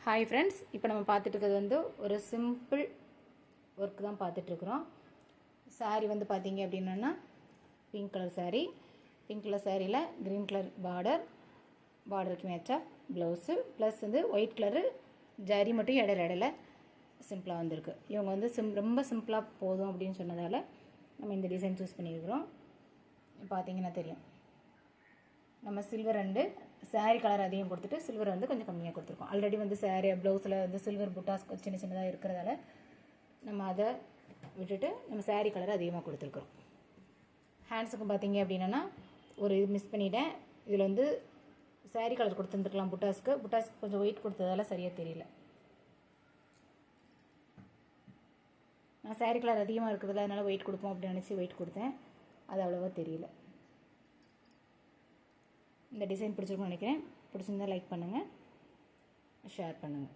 Hi friends, இப்போ நம்ம பார்த்துட்டு இருக்கிறது வந்து ஒரு சிம்பிள் ஒர்க் தான் பார்த்துட்ருக்குறோம். சாரீ வந்து பார்த்தீங்க அப்படின்னா pink colour sari. Pink colour சாரியில் க்ரீன் கலர் பார்டருக்கு மேட்சாக ப்ளவுஸு ப்ளஸ் வந்து ஒயிட் கலரு ஜரி மட்டும் இடையில சிம்பிளாக வந்திருக்கு. இவங்க வந்து ரொம்ப சிம்பிளாக போதும் அப்படின்னு சொன்னதால் நம்ம இந்த டிசைன் சூஸ் பண்ணியிருக்கிறோம். பார்த்தீங்கன்னா தெரியும், நம்ம சில்வர் அண்டு சாரீ கலர் அதிகம் கொடுத்துட்டு சில்வர் வந்து கொஞ்சம் கம்மியாக கொடுத்துருக்கோம். ஆல்ரெடி வந்து சாரீ ப்ளவுஸில் வந்து சில்வர் புட்டாஸ் சின்ன சின்னதாக இருக்கிறதால நம்ம அதை விட்டுட்டு நம்ம சாரீ கலர் அதிகமாக கொடுத்துருக்குறோம். ஹேண்ட்ஸுக்கு பார்த்தீங்க அப்படின்னா ஒரு இது மிஸ் பண்ணிட்டேன். இதில் வந்து சாரீ கலர் கொடுத்துருந்துருக்கலாம். புட்டாஸ்க்கு கொஞ்சம் வெயிட் கொடுத்ததால சரியாக தெரியல. நான் சாரீ கலர் அதிகமாக இருக்கிறதுல அதனால் வெயிட் கொடுப்போம் அப்படின்னு நினச்சி வெயிட் கொடுத்தேன். அது அவ்வளோவா தெரியல. இந்த டிசைன் பிடிச்சிருக்குன்னு நினைக்கிறேன். பிடிச்சிருந்தால் லைக் பண்ணுங்கள், ஷேர் பண்ணுங்கள்.